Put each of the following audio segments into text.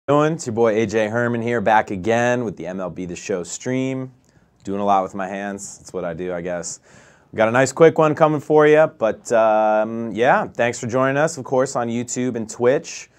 Doing? It's your boy AJ Herman here, back again with the MLB The Show stream. Doing a lot with my hands. That's what I do, I guess. We got a nice quick one coming for you, but yeah, thanks for joining us, of course, on YouTube and Twitch.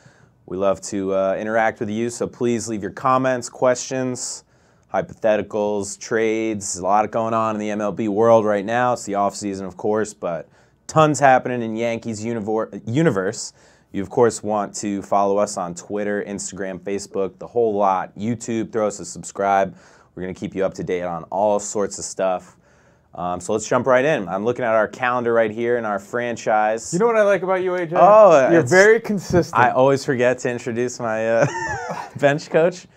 We love to interact with you, so please leave your comments, questions, hypotheticals, trades. There's a lot going on in the MLB world right now. It's the off season, of course, but tons happening in Yankees universe. You, of course, want to follow us on Twitter, Instagram, Facebook, the whole lot. YouTube, throw us a subscribe. We're going to keep you up to date on all sorts of stuff. So let's jump right in. I'm looking at our calendar right here in our franchise. You know what I like about you, AJ? Oh, you're very consistent. I always forget to introduce my bench coach.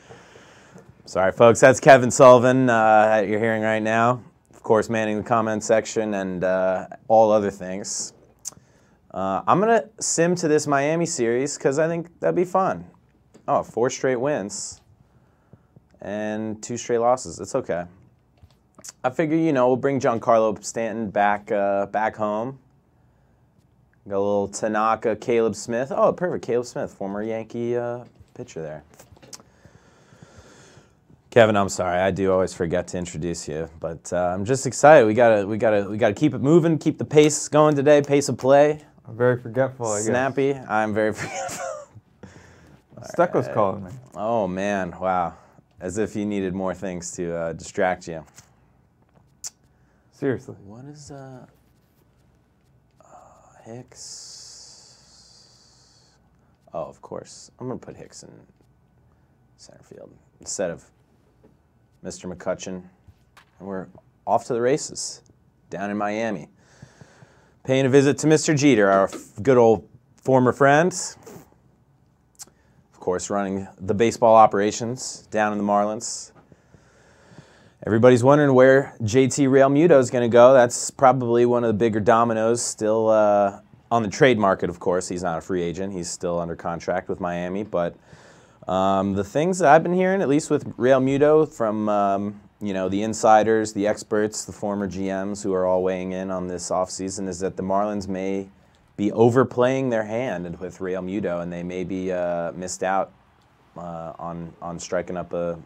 Sorry, folks. That's Kevin Sullivan that you're hearing right now. Of course, manning the comment section and all other things. I'm going to sim to this Miami series because I think that'd be fun. Oh, 4 straight wins and 2 straight losses. It's okay. I figure, you know, we'll bring Giancarlo Stanton back home. Got a little Tanaka, Caleb Smith. Oh, perfect. Caleb Smith, former Yankee pitcher there. Kevin, I'm sorry. I do always forget to introduce you, but I'm just excited. We gotta keep it moving, keep the pace going today, pace of play. I'm very forgetful, I guess. Snappy. I'm very forgetful. Stucco's calling me. Oh, man. Wow. As if you needed more things to distract you. Seriously. What is Hicks? Oh, of course. I'm going to put Hicks in center field instead of Mr. McCutcheon. And we're off to the races down in Miami. Paying a visit to Mr. Jeter, our good old former friend. Of course, running the baseball operations down in the Marlins. Everybody's wondering where JT Realmuto is going to go. That's probably one of the bigger dominoes still on the trade market, of course. He's not a free agent. He's still under contract with Miami. But the things that I've been hearing, at least with Realmuto from you know, the insiders, the experts, the former GMs who are all weighing in on this offseason, is that the Marlins may be overplaying their hand with Realmuto, and they may be missed out on striking up a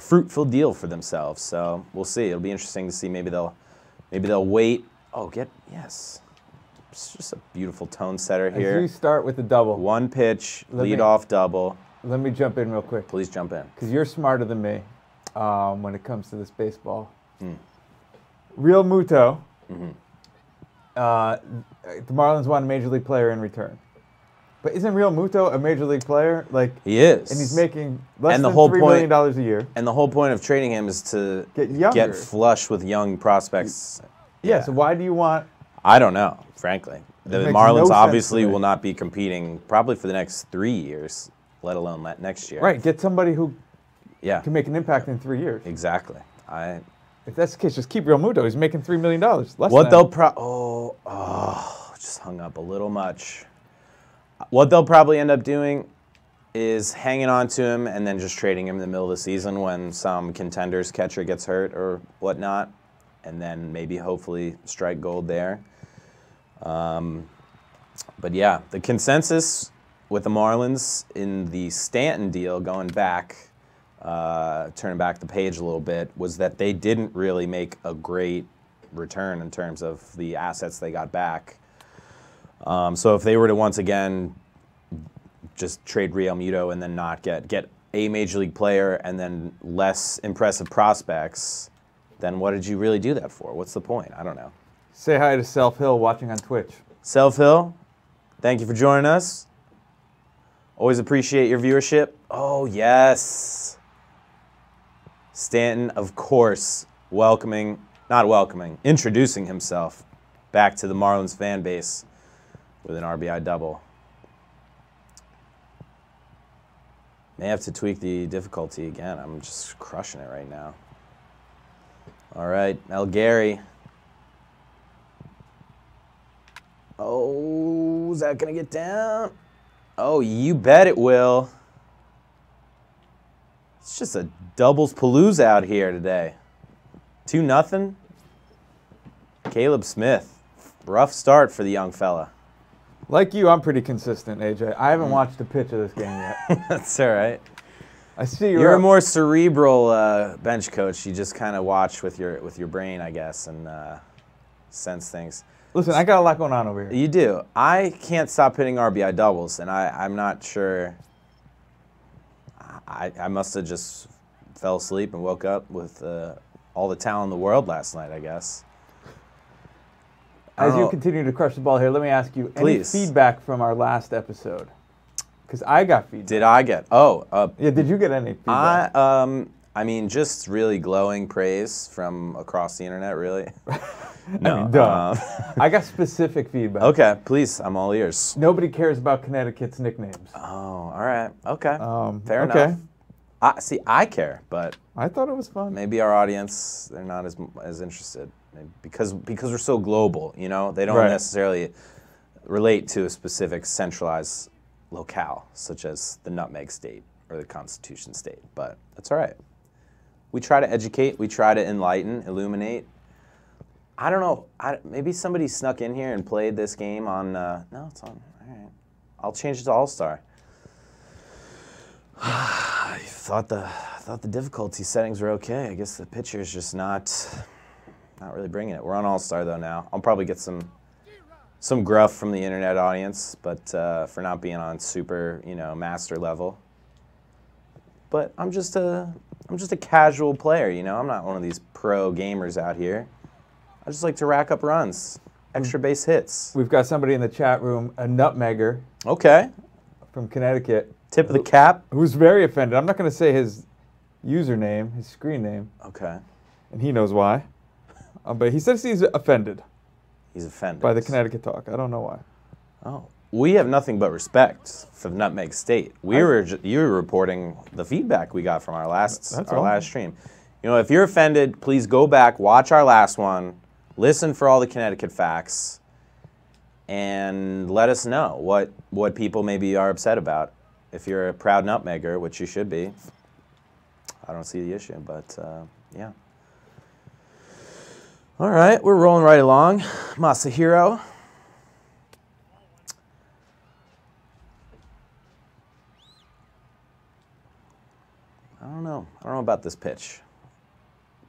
fruitful deal for themselves. So we'll see. It'll be interesting to see. Maybe they'll wait. Oh, yes. It's just a beautiful tone setter here. As you start with the double. 1 pitch, lead off double. Let me jump in real quick. Please jump in. Because you're smarter than me when it comes to this baseball. Realmuto, the Marlins want a major league player in return. But isn't Realmuto a major league player? Like, he is. And he's making less than $3 million a year. And the whole point of trading him is to get flush with young prospects. Yeah, so why do you want... I don't know, frankly. The Marlins obviously will not be competing probably for the next 3 years, let alone next year. Right, get somebody who can make an impact in 3 years. Exactly. If that's the case, just keep Realmuto. He's making $3 million. What they'll just hung up a little much. What they'll probably end up doing is hanging on to him and then just trading him in the middle of the season when some contender's catcher gets hurt or whatnot, and then maybe hopefully strike gold there. But yeah, the consensus with the Marlins in the Stanton deal, going back, turning back the page a little bit, was that they didn't really make a great return in terms of the assets they got back. So if they were to once again just trade Realmuto and then not get a major league player and then less impressive prospects, then what did you really do that for? What's the point? I don't know. Say hi to Self Hill watching on Twitch. Self Hill, thank you for joining us. Always appreciate your viewership. Oh, yes. Stanton, of course, introducing himself back to the Marlins fan base with an RBI double. May have to tweak the difficulty again. I'm just crushing it right now. All right, El Gary. Oh, is that going to get down? Oh, you bet it will. It's just a doubles palooza out here today. 2-0. Caleb Smith. Rough start for the young fella. Like you, I'm pretty consistent, AJ. I haven't watched a pitch of this game yet. That's all right. I see You're a more cerebral bench coach. You just kind of watch with your brain, I guess, and sense things. Listen, I got a lot going on over here. You do. I can't stop hitting RBI doubles, and I'm not sure. I must have just fell asleep and woke up with all the talent in the world last night, I guess. As you continue to crush the ball here, let me ask you, Please. Any feedback from our last episode? Because I got feedback. Did I get? Oh. Yeah, did you get any feedback? I mean, just really glowing praise from across the internet, really. No. I mean, duh. I got specific feedback. Okay, please, I'm all ears. Nobody cares about Connecticut's nicknames. Oh, all right. Okay. Fair okay. enough. I care, but I thought it was fun. maybe our audience, they're not as interested. Maybe because we're so global, you know? They don't necessarily relate to a specific centralized locale, such as the Nutmeg State or the Constitution State, but that's all right. We try to educate, we try to enlighten, illuminate. I don't know, maybe somebody snuck in here and played this game on, no, it's on, all right. I'll change it to All-Star. I thought the difficulty settings were okay. I guess the pitcher's just not really bringing it. We're on All-Star though now. I'll probably get some gruff from the internet audience, but for not being on super, master level. But I'm just a casual player, I'm not one of these pro gamers out here. I just like to rack up runs, extra base hits. We've got somebody in the chat room, a nutmegger. Okay. From Connecticut. Tip of the cap. Who's very offended. I'm not going to say his username, his screen name. Okay. And he knows why. But he says he's offended. He's offended. By the Connecticut talk. I don't know why. Oh. We have nothing but respect for the Nutmeg State. You were reporting the feedback we got from our last stream. If you're offended, please go back, watch our last one, listen for all the Connecticut facts, and let us know what people maybe are upset about. If you're a proud nutmegger, which you should be, I don't see the issue, but yeah. All right, we're rolling right along. Masahiro. I don't know about this pitch.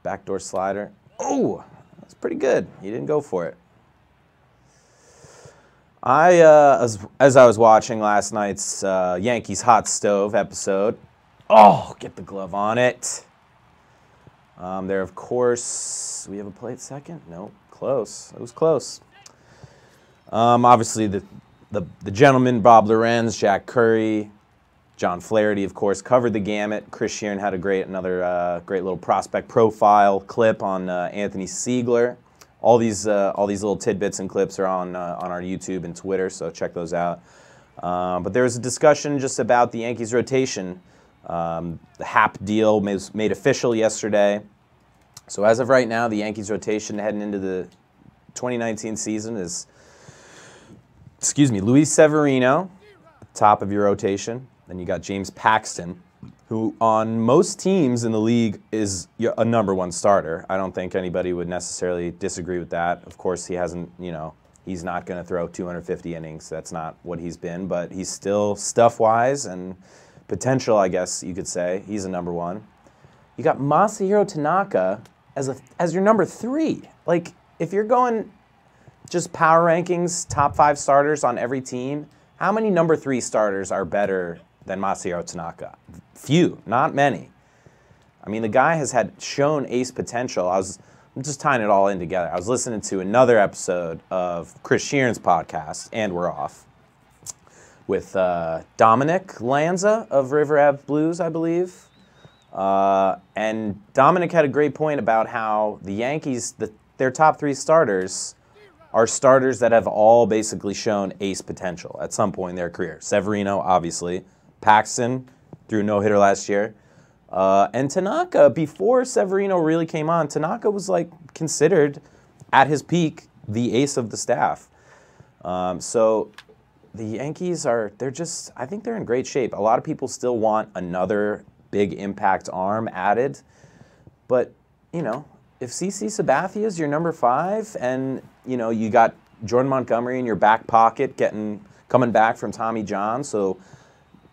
Backdoor slider. Oh, that's pretty good. He didn't go for it. As I was watching last night's Yankees Hot Stove episode, get the glove on it. There, of course, we have a play at second? No, close. It was close. Obviously, the gentleman, Bob Lorenz, Jack Curry, John Flaherty, of course, covered the gamut. Chris Sheeran had another great little prospect profile clip on Anthony Siegler. All these little tidbits and clips are on our YouTube and Twitter, so check those out. But there was a discussion just about the Yankees rotation. The Hap deal was made official yesterday. So as of right now, the Yankees rotation heading into the 2019 season is, Luis Severino, top of your rotation. Then you got James Paxton, who on most teams in the league is a #1 starter. I don't think anybody would necessarily disagree with that. Of course, he hasn't, he's not going to throw 250 innings. That's not what he's been, but he's still stuff-wise and potential, I guess you could say. He's a #1. You got Masahiro Tanaka as your #3. Like, if you're going just power rankings, top 5 starters on every team, how many #3 starters are better than Masahiro Tanaka? Few, not many. I mean, the guy has shown ace potential. I'm just tying it all in together. I was listening to another episode of Chris Sheeran's podcast, And We're Off, with Dominic Lanza of River Ave Blues, I believe. And Dominic had a great point about how the Yankees, their top 3 starters, are starters that have all basically shown ace potential at some point in their career. Severino, obviously. Paxton threw no-hitter last year. And Tanaka, before Severino really came on, Tanaka was considered, at his peak, the ace of the staff. So the Yankees I think they're in great shape. A lot of people still want another big impact arm added. But, if CC Sabathia is your #5 and, you got Jordan Montgomery in your back pocket, coming back from Tommy John. So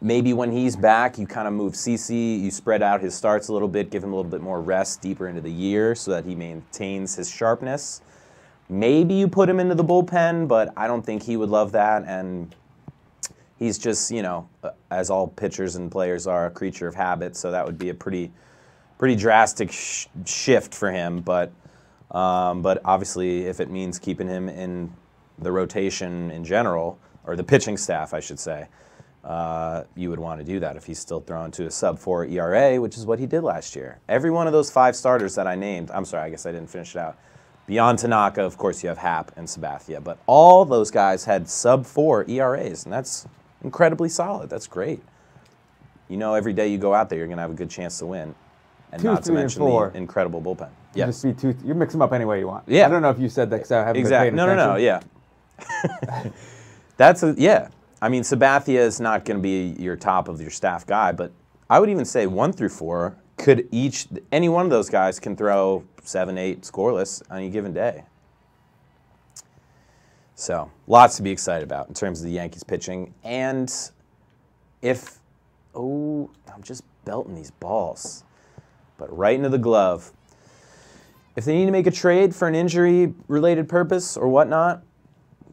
maybe when he's back, you kind of move CeCe, you spread out his starts a little bit, give him a little bit more rest deeper into the year so that he maintains his sharpness. Maybe you put him into the bullpen, but I don't think he would love that. And he's just, you know, as all pitchers and players are, a creature of habit. So that would be a pretty drastic shift for him. But obviously, if it means keeping him in the rotation in general, or the pitching staff, I should say, you would want to do that if he's still throwing to a sub-4 ERA, which is what he did last year. Every one of those 5 starters that I named, I'm sorry, I guess I didn't finish it out. Beyond Tanaka, of course, you have Happ and Sabathia, but all those guys had sub-4 ERAs, and that's incredibly solid. That's great. You know, every day you go out there, you're going to have a good chance to win, and 2, not to 3, and mention 4. the incredible bullpen. You Yes. just be you mix them up any way you want. Yeah. I don't know if you said that because I haven't Exactly. been paying attention. Yeah. Yeah. I mean, Sabathia is not going to be your top of your staff guy, but I would even say 1 through 4 could any one of those guys can throw 7, 8 scoreless on any given day. So lots to be excited about in terms of the Yankees pitching. And I'm just belting these balls, but right into the glove. If they need to make a trade for an injury-related purpose or whatnot,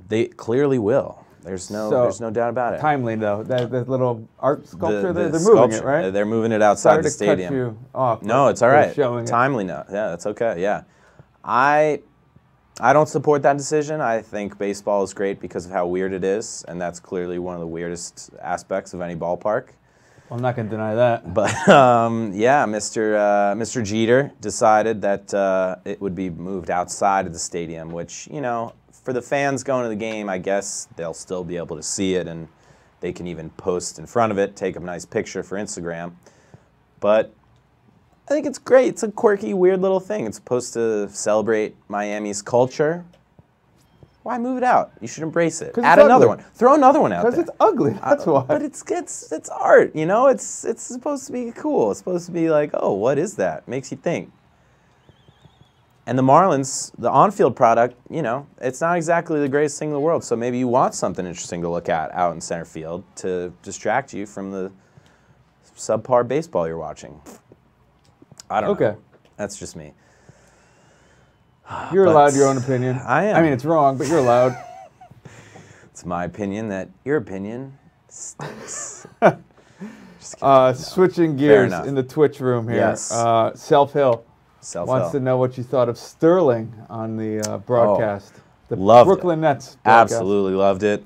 they clearly will. There's no doubt about it. Timely though, that little art sculpture, they're moving sculpture, it, right? They're moving it outside Sorry the to stadium. cut you off, No, it's all right. Showing Timely note. Yeah, that's okay. Yeah, I don't support that decision. I think baseball is great because of how weird it is, and that's clearly one of the weirdest aspects of any ballpark. Well, I'm not going to deny that. But yeah, Mr. Jeter decided that it would be moved outside of the stadium, which, you know, for the fans going to the game, I guess they'll still be able to see it, and they can even post in front of it, take a nice picture for Instagram. But I think it's great. It's a quirky, weird little thing. It's supposed to celebrate Miami's culture. Why move it out? You should embrace it. Add another one. Throw another one out there. Because it's ugly. That's why. But it's art. You know, it's supposed to be cool. It's supposed to be like, oh, what is that? Makes you think. And the Marlins, the on-field product, you know, it's not exactly the greatest thing in the world. So maybe you want something interesting to look at out in center field to distract you from the subpar baseball you're watching. I don't know. Okay. That's just me. You're allowed your own opinion. I am. I mean, it's wrong, but you're allowed. It's my opinion that your opinion stinks. Switching gears in the Twitch room here. Yes. Self-Hill wants to know what you thought of Sterling on the broadcast. The Brooklyn Nets broadcast. Absolutely loved it.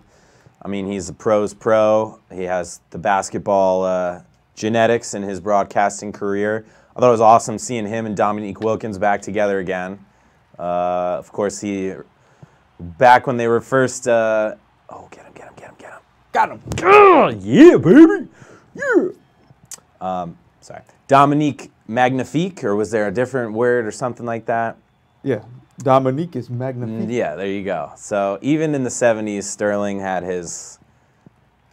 I mean, he's a pro's pro. He has the basketball genetics in his broadcasting career. I thought it was awesome seeing him and Dominique Wilkins back together again. Of course, back when they were first, get him. Got him. Oh, yeah, baby. Yeah. Sorry. Dominique Magnifique, or was there a different word or something like that? Yeah. Dominique is magnifique. Yeah, there you go. So even in the 70s, Sterling had his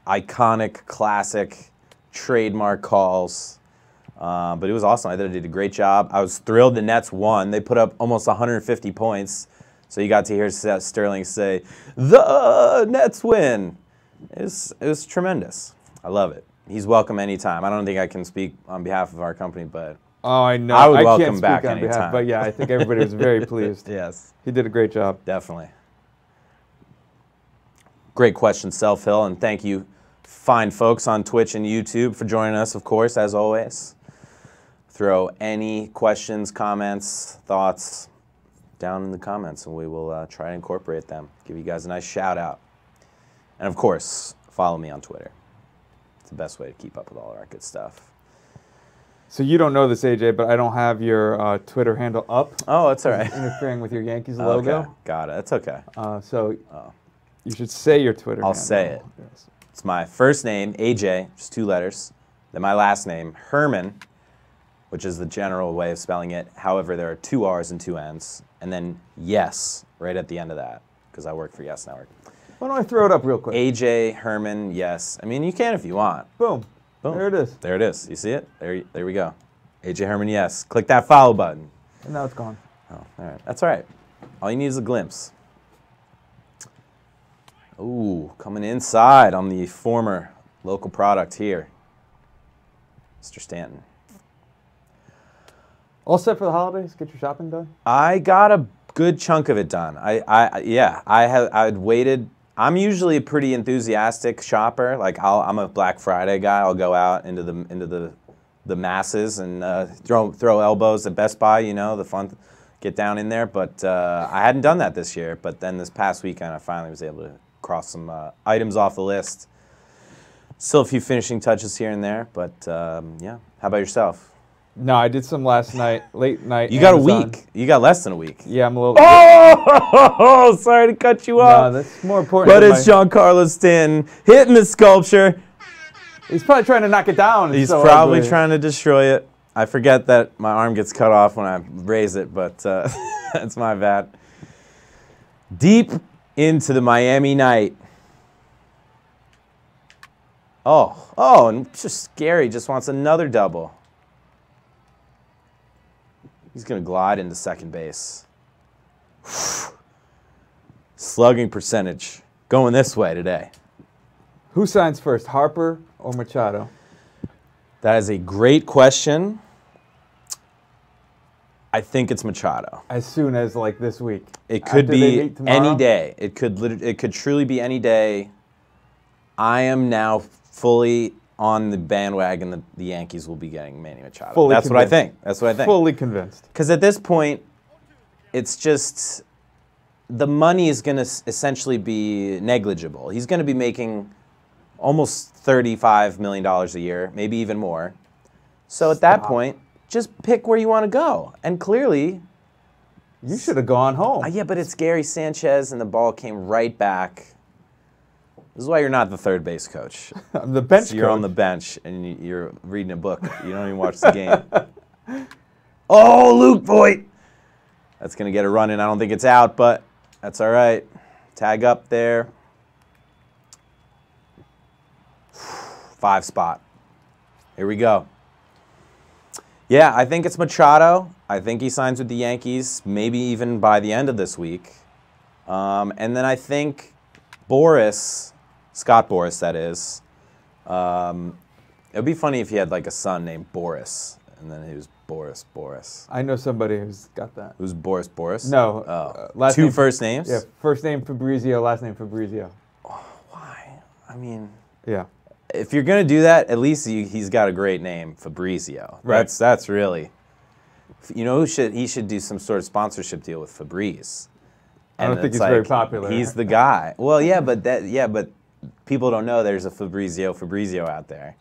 iconic, classic, trademark calls. But it was awesome. I thought he did a great job. I was thrilled the Nets won. They put up almost 150 points. So you got to hear Sterling say, "The Nets win." It was tremendous. I love it. He's welcome anytime. I don't think I can speak on behalf of our company, but oh, I know. I would can't welcome speak back on anytime. behalf, but yeah, I think everybody was very pleased. Yes. He did a great job. Definitely. Great question, Self-Hill, and thank you, fine folks on Twitch and YouTube, for joining us, of course, as always. Throw any questions, comments, thoughts down in the comments, and we will try to incorporate them. Give you guys a nice shout out. And of course, follow me on Twitter. It's the best way to keep up with all of our good stuff. So you don't know this, AJ, but I don't have your Twitter handle up. Oh, that's all right. Interfering with your Yankees logo. Okay, got it. That's okay. You should say your Twitter handle. I'll say it. Yes. It's my first name, AJ, just 2 letters. Then my last name, Herman, which is the general way of spelling it. However, there are 2 R's and 2 N's. And then yes, right at the end of that, because I work for Yes Network. Why don't I throw it up real quick? AJ, Herman, yes. I mean, you can if you want. Boom. Boom. There it is. There it is. You see it? There we go. AJ Herman, yes. Click that follow button. And now it's gone. Oh, all right. That's all right. All you need is a glimpse. Ooh, coming inside on the former local product here, Mr. Stanton. All set for the holidays? Get your shopping done? I got a good chunk of it done. I'd waited. I'm usually a pretty enthusiastic shopper. Like I'm a Black Friday guy. I'll go out into the masses and throw elbows at Best Buy. You know, the fun, get down in there. But I hadn't done that this year. But then this past weekend, I finally was able to cross some items off the list. Still a few finishing touches here and there. But yeah, how about yourself? No, I did some last night, late night. You got a week. You got less than a week. Yeah, I'm a little. Oh, sorry to cut you off. No, that's more important. But it's Giancarlo Stanton hitting the sculpture. He's probably trying to knock it down. He's probably trying to destroy it. I forget that my arm gets cut off when I raise it, but that's my bad. Deep into the Miami night. Oh, and just Gary just wants another double. He's going to glide into second base. Slugging percentage going this way today. Who signs first, Harper or Machado? That is a great question. I think it's Machado. As soon as like this week. It could be any day. It could truly be any day. I am now fully on the bandwagon that the Yankees will be getting Manny Machado. That's what I think. That's what I think. Fully convinced. Because at this point, it's just the money is going to essentially be negligible. He's going to be making almost $35 million a year, maybe even more. So at that point, just pick where you want to go. And clearly, you should have gone home. Yeah, but it's Gary Sanchez, and the ball came right back. This is why you're not the third base coach. I'm the bench coach. You're on the bench, and you're reading a book. You don't even watch the game. Oh, Luke Voigt. That's going to get a run in. I don't think it's out, but that's all right. Tag up there. 5 spot. Here we go. Yeah, I think it's Machado. I think he signs with the Yankees, maybe even by the end of this week. And then I think Boris, Scott Boris, that is. It would be funny if he had like a son named Boris, and then he was Boris. I know somebody who's got that. Who's Boris? No. Last two first names? Yeah, first name Fabrizio, last name Fabrizio. Oh, why? I mean... Yeah. If you're going to do that, at least he's got a great name, Fabrizio. Right. That's really... You know, he should do some sort of sponsorship deal with Febreze. I don't think he's very popular. He's the guy. Well, yeah, but people don't know there's a Fabrizio out there.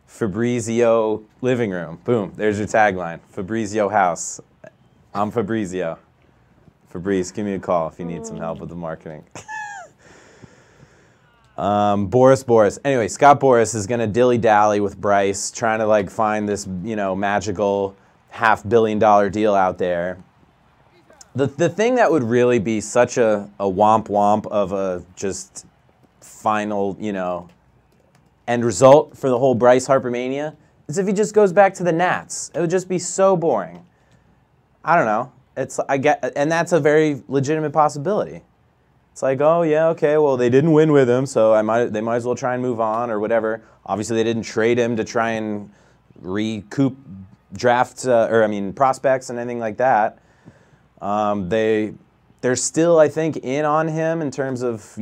Fabrizio living room. Boom. There's your tagline. Fabrizio house. I'm Fabrizio. Fabrice, give me a call if you need some help with the marketing. Boris. Anyway, Scott Boris is going to dilly-dally with Bryce, trying to like find this, magical $500 million deal out there. The thing that would really be such a womp of a just final, end result for the whole Bryce Harper mania is if he just goes back to the Nats. It would just be so boring. I don't know. And that's a very legitimate possibility. It's like, oh yeah, okay, well they didn't win with him, so they might as well try and move on or whatever. Obviously they didn't trade him to try and recoup prospects and anything like that. They're still, I think, in on him in terms of,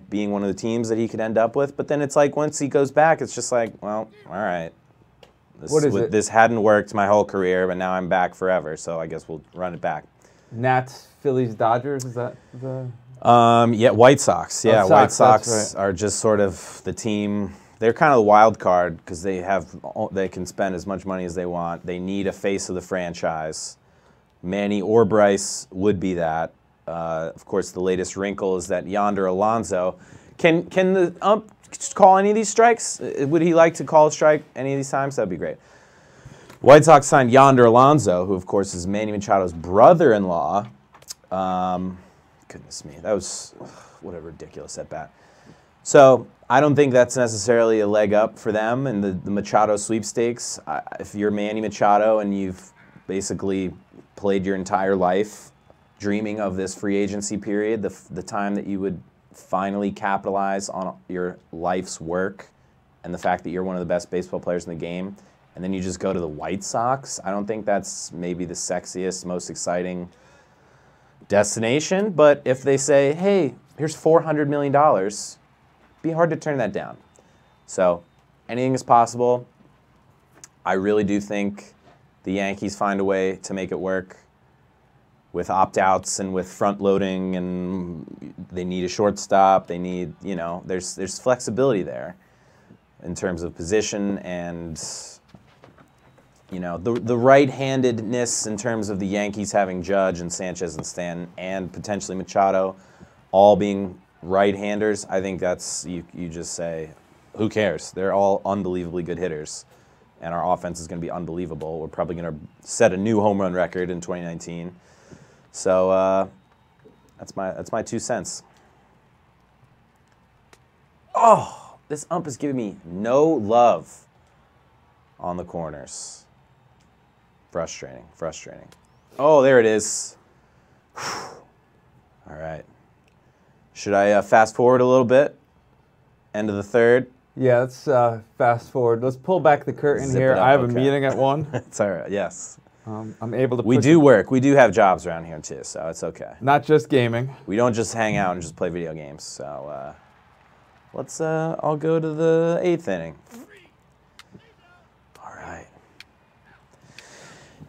being one of the teams that he could end up with. But then it's like once he goes back, it's just like, well, all right. This hadn't worked my whole career, but now I'm back forever, so I guess we'll run it back. Nats, Phillies, Dodgers, is that the... Yeah, White Sox. Yeah, White Sox right. are just sort of the team. They're kind of the wild card because they can spend as much money as they want. They need a face of the franchise. Manny or Bryce would be that. Of course, the latest wrinkle is that Yonder Alonso. Can the ump call any of these strikes? Would he like to call a strike any of these times? That'd be great. White Sox signed Yonder Alonso, who of course is Manny Machado's brother-in-law. Goodness me, that was what a ridiculous at-bat. So I don't think that's necessarily a leg up for them in the Machado sweepstakes. If you're Manny Machado and you've basically played your entire life dreaming of this free agency period, the time that you would finally capitalize on your life's work and the fact that you're one of the best baseball players in the game, and then you just go to the White Sox. I don't think that's maybe the sexiest, most exciting destination, but if they say, hey, here's $400 million, be hard to turn that down. So anything is possible. I really do think the Yankees find a way to make it work with opt-outs and with front-loading, and they need a shortstop. They need, you know, there's flexibility there in terms of position and, you know, the right-handedness in terms of the Yankees having Judge and Sanchez and Stanton and potentially Machado all being right-handers. I think that's, you just say, who cares? They're all unbelievably good hitters, and our offense is going to be unbelievable. We're probably going to set a new home run record in 2019. So that's my 2 cents. Oh, this ump is giving me no love on the corners. Frustrating, frustrating. Oh, there it is. All right. Should I fast forward a little bit? End of the third? Yeah, let's fast forward. Let's pull back the curtain here. I have a meeting at 1. It's all right, yes. I'm able to. We do work. We do have jobs around here too, so it's okay. Not just gaming. We don't just hang out and just play video games. So let's all go to the 8th inning. All right.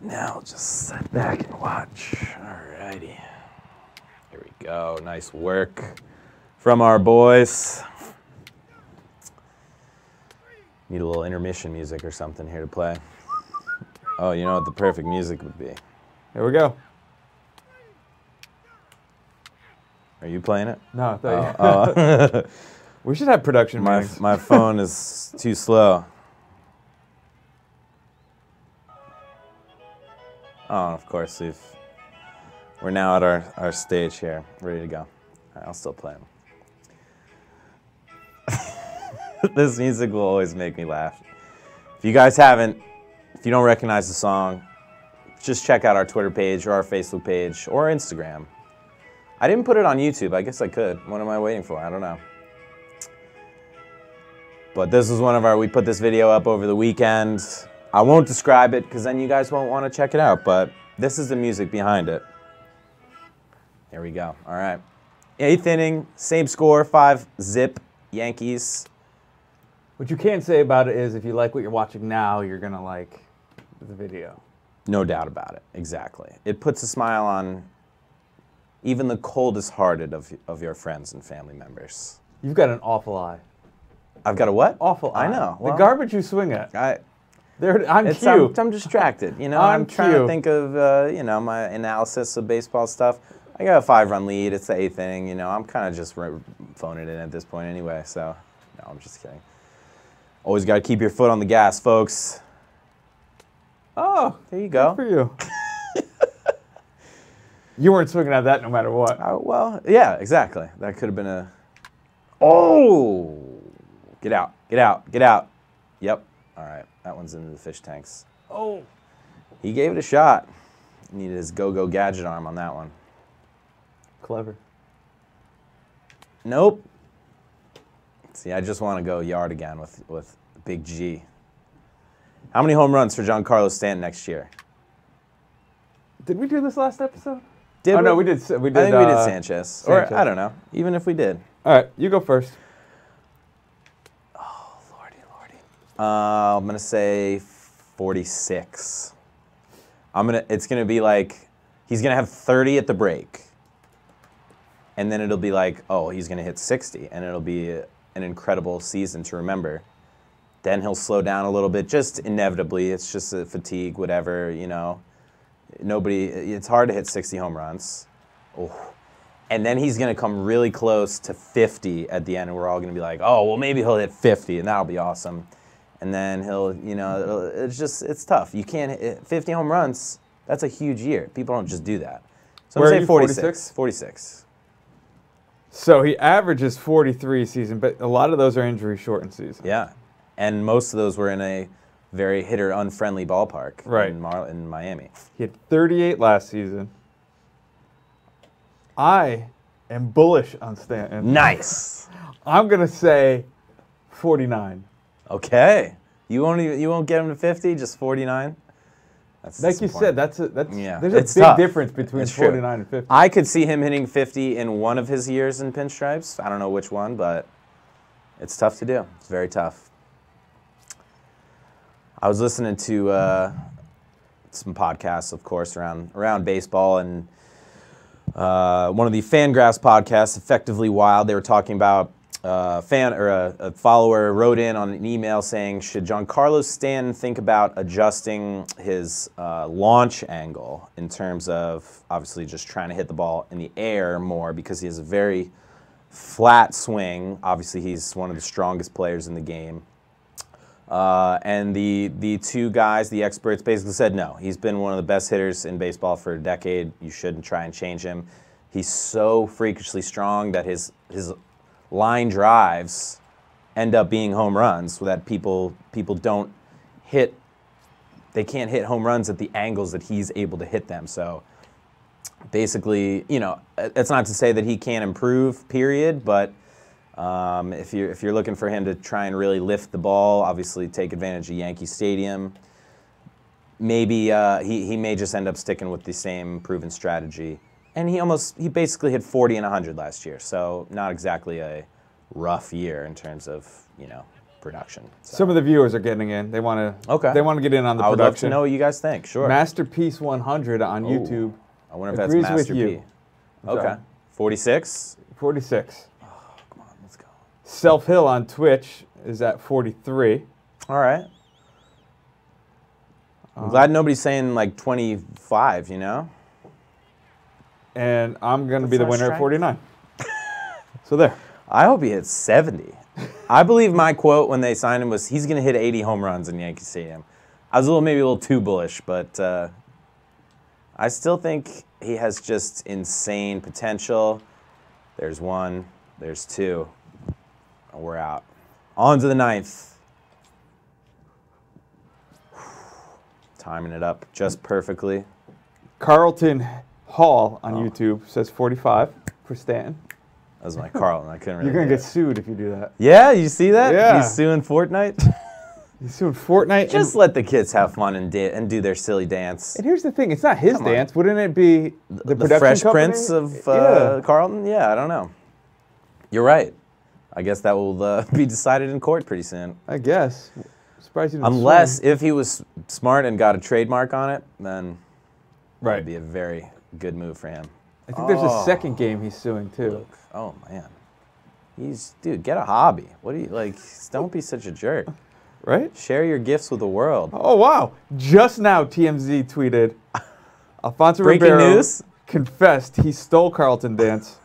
Now just sit back and watch. All righty. Here we go. Nice work from our boys. Need a little intermission music or something here to play. Oh, you know what the perfect music would be? Here we go. Are you playing it? No, thank you. We should have production meetings. My phone is too slow. Oh, of course, we're now at our stage here, ready to go. All right, I'll still play them. This music will always make me laugh. If you guys if you don't recognize the song, just check out our Twitter page or our Facebook page or Instagram. I didn't put it on YouTube. I guess I could. What am I waiting for? I don't know. But this was we put this video up over the weekend. I won't describe it because then you guys won't want to check it out, but this is the music behind it. There we go. All right. 8th inning, same score, 5-zip Yankees. What you can say about it is if you like what you're watching now, you're going to like the video. No doubt about it. Exactly. It puts a smile on even the coldest-hearted of your friends and family members. You've got an awful eye. I've got a what? Awful eye. I know. The garbage you swing at. I'm cute. I'm distracted. You know, I'm trying to think of, you know, my analysis of baseball stuff. I got a 5-run lead. It's the 8th inning. You know, I'm kind of just phoning it in at this point anyway. So, no, I'm just kidding. Always got to keep your foot on the gas, folks. Oh, there you go. Good for you. You weren't swinging at that no matter what. Well, yeah, exactly. That could have been a... Oh! Get out. Get out. Get out. Yep. All right. That one's into the fish tanks. Oh. He gave it a shot. Needed his go-go gadget arm on that one. Clever. Nope. See, I just want to go yard again with Big G. How many home runs for Giancarlo Stanton next year? Did we do this last episode? No, we did. I think we did Sanchez. Or, I don't know. Even if we did. All right, you go first. Oh, lordy, lordy. I'm going to say 46. It's going to be like, he's going to have 30 at the break. And then it'll be like, oh, he's going to hit 60. And it'll be an incredible season to remember. Then he'll slow down a little bit, just inevitably. It's just a fatigue, whatever, you know. It's hard to hit 60 home runs. Oh. And then he's going to come really close to 50 at the end, and we're all going to be like, oh, well, maybe he'll hit 50, and that'll be awesome. And then he'll, you know, it's tough. You can't hit 50 home runs. That's a huge year. People don't just do that. So I'm going to say 46. 46. So he averages 43 season, but a lot of those are injury-shortened seasons. Yeah, and most of those were in a very hitter-unfriendly ballpark in Miami. He had 38 last season. I am bullish on Stanton. Nice. I'm going to say 49. Okay. You won't get him to 50, just 49? That's Like you said, disappointing. there's a big tough. difference between It's true. 49 and 50. I could see him hitting 50 in one of his years in pinstripes. I don't know which one, but it's tough to do. It's very tough. I was listening to some podcasts, of course, around baseball, and one of the Fangraphs podcasts, Effectively Wild, they were talking about a follower wrote in on an email saying, should Giancarlo Stanton think about adjusting his launch angle in terms of obviously just trying to hit the ball in the air more because he has a very flat swing. Obviously, he's one of the strongest players in the game. And the two guys, the experts, basically said no. He's been one of the best hitters in baseball for a decade. You shouldn't try and change him. He's so freakishly strong that his line drives end up being home runs, so that people don't hit. They can't hit home runs at the angles that he's able to hit them. So basically, you know, it's not to say that he can't improve, period, but if you're looking for him to try and really lift the ball, obviously take advantage of Yankee Stadium, maybe he may just end up sticking with the same proven strategy. And he basically hit 40 and 100 last year, so not exactly a rough year in terms of, you know, production. So. Some of the viewers are getting in. They want to They want to get in on the I would production. love to know what you guys think. Sure. Masterpiece 100 on YouTube. I wonder if that's agrees Master with P. you. Okay. 46? 46. Oh, come on, let's go. Self Hill on Twitch is at 43. All right. I'm glad nobody's saying like 25, you know? And I'm going to be That's the our winner at strength. 49. So there. I hope he hits 70. I believe my quote when they signed him was he's going to hit 80 home runs in Yankee Stadium. I was maybe a little too bullish, but I still think he has just insane potential. There's one, there's two, and we're out. On to the ninth. Timing it up just perfectly. Carlton Hall on YouTube says 45 for Stanton. That was my Carlton. I couldn't really. You're going to get sued if you do that. Yeah, you see that? Yeah. He's suing Fortnite. He's suing Fortnite. Just let the kids have fun and do their silly dance. And here's the thing. It's not his dance. Wouldn't it be the production Fresh company? Prince of Carlton? Yeah, I don't know. You're right. I guess that will be decided in court pretty soon. I guess. Surprised you didn't Unless swing. if he was smart and got a trademark on it, then Right. it'd be a very good move for him. I think there's a second game he's suing too. Look. Oh man, dude, get a hobby. What do you like? Don't be such a jerk. Right? Share your gifts with the world. Oh wow! Just now, TMZ tweeted, Alfonso Breaking Ribeiro news? confessed he stole Carlton dance.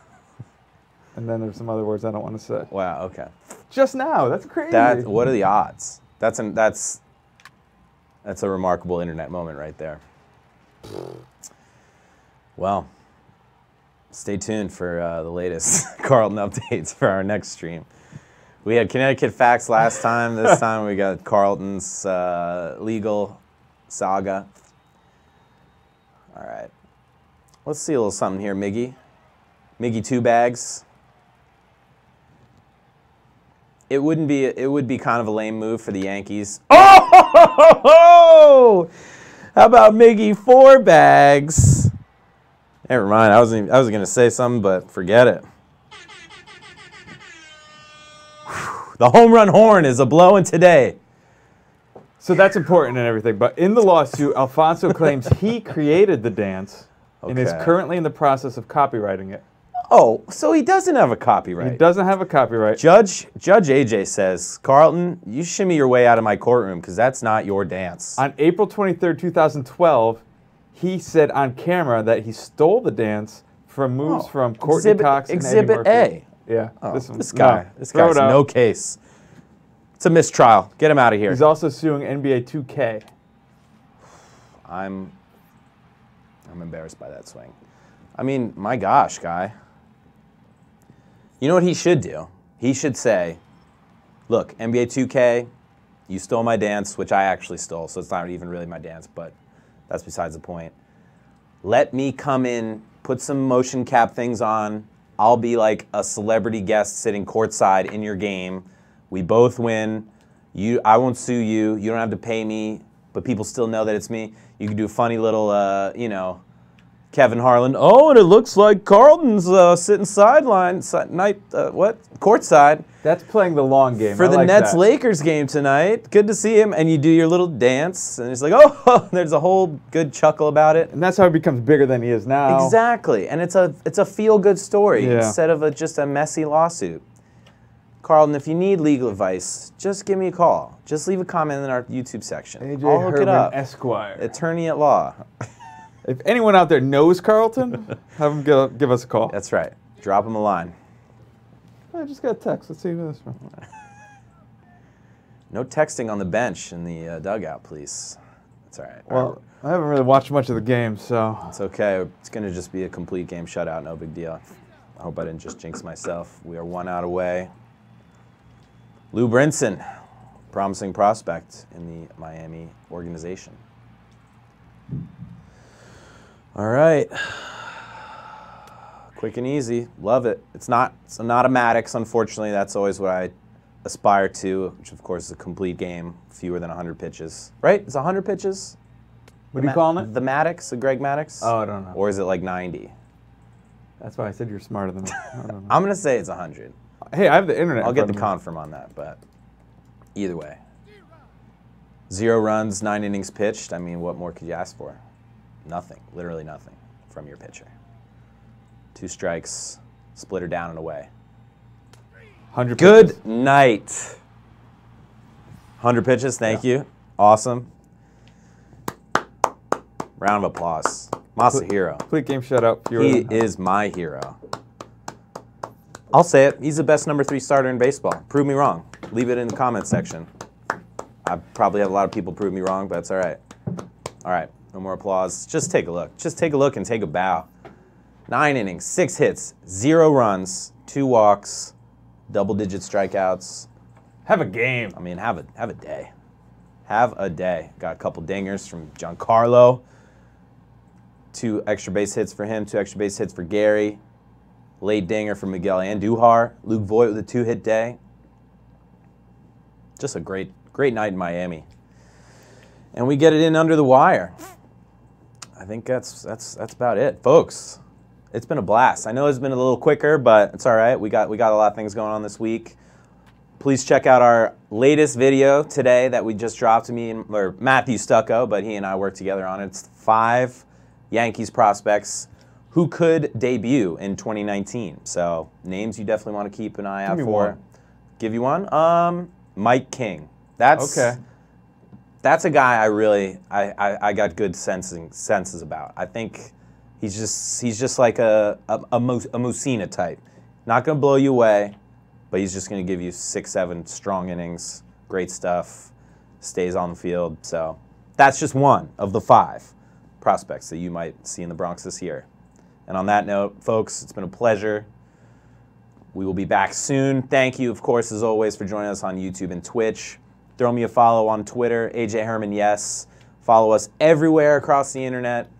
And then there's some other words I don't want to say. Wow. Okay. Just now, that's crazy. What are the odds? That's a remarkable internet moment right there. Well, stay tuned for the latest Carlton updates for our next stream. We had Connecticut facts last time. This time we got Carlton's legal saga. All right. Let's see a little something here, Miggy. Miggy 2 bags. It would be kind of a lame move for the Yankees. Oh! How about Miggy 4 bags? Never mind. I was gonna say something, but forget it. The home run horn is a blowing today. So that's important and everything. But in the lawsuit, Alfonso claims he created the dance and is Okay. currently in the process of copywriting it. Oh, so he doesn't have a copyright. He doesn't have a copyright. Judge AJ says, Carlton, you shimmy your way out of my courtroom because that's not your dance. On April 23rd, 2012, he said on camera that he stole the dance from moves from Courtney Cox and Eddie Exhibit Murphy. A. Yeah. Oh, this this guy's no case. It's a mistrial. Get him out of here. He's also suing NBA 2K. I'm embarrassed by that swing. I mean, my gosh, guy. You know what he should do? He should say, look, NBA 2K, you stole my dance, which I actually stole, so it's not even really my dance, but that's besides the point. Let me come in, put some motion cap things on, I'll be like a celebrity guest sitting courtside in your game. We both win. I won't sue you. You don't have to pay me, but people still know that it's me. You can do a funny little, you know, Kevin Harlan. Oh, and it looks like Carlton's sitting courtside. That's playing the long game. For the Nets-Lakers game tonight. Good to see him. And you do your little dance, and it's like, oh, there's a whole good chuckle about it. And that's how he becomes bigger than he is now. Exactly. And it's a feel-good story instead of just a messy lawsuit. Carlton, if you need legal advice, just give me a call. Just leave a comment in our YouTube section. AJ I'll hook it up. Esquire. Attorney at law. If anyone out there knows Carlton, have him give us a call. That's right. Drop him a line. I just got a text. Let's see who this is from. No texting on the bench in the dugout, please. That's all right. Well, I haven't really watched much of the game, so. It's okay. It's going to just be a complete game shutout. No big deal. I hope I didn't just jinx myself. We are 1 out away. Lou Brinson, promising prospect in the Miami organization. All right. Quick and easy. Love it. It's not a Maddox, unfortunately. That's always what I aspire to, which of course is a complete game, fewer than 100 pitches. Right? It's 100 pitches? What are you calling it? The Maddox, the Greg Maddox? Oh, I don't know. Or is it like 90? That's why I said you're smarter than me. I don't know. I'm going to say it's 100. Hey, I have the internet. I'll get the confirm on that, but either way. 0 runs, 9 innings pitched. I mean, what more could you ask for? Nothing. Literally nothing from your pitcher. 2 strikes, split her down and away. 100 Good pitches. night. 100 pitches, thank you. Awesome. Round of applause. Masahiro. Complete game shutout. He is my hero. I'll say it. He's the best number 3 starter in baseball. Prove me wrong. Leave it in the comments section. I probably have a lot of people prove me wrong, but that's all right. All right, no more applause. Just take a look. Just take a look and take a bow. 9 innings, 6 hits, 0 runs, 2 walks, double-digit strikeouts. Have a game. I mean, have a day. Have a day. Got a couple dingers from Giancarlo. 2 extra base hits for him, 2 extra base hits for Gary. Late dinger for Miguel Andujar. Luke Voigt with a 2-hit day. Just a great night in Miami. And we get it in under the wire. I think that's about it, folks. It's been a blast. I know it's been a little quicker, but it's all right. We got a lot of things going on this week. Please check out our latest video today that we just dropped. Or Matthew Stucco, but he and I worked together on it. It's 5 Yankees prospects who could debut in 2019. So names you definitely want to keep an eye out for. Give you one? Mike King. That's okay. That's a guy I got good senses about. I think he's just like a Mussina type. Not going to blow you away, but he's just going to give you 6-7 strong innings, great stuff, stays on the field. So that's just one of the 5 prospects that you might see in the Bronx this year. And on that note, folks, it's been a pleasure. We will be back soon. Thank you, of course, as always, for joining us on YouTube and Twitch. Throw me a follow on Twitter, AJ Herman, yes. Follow us everywhere across the internet.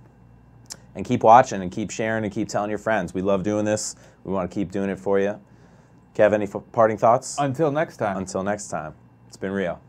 And keep watching and keep sharing and keep telling your friends. We love doing this. We want to keep doing it for you. Kev, any parting thoughts? Until next time. Until next time. It's been real.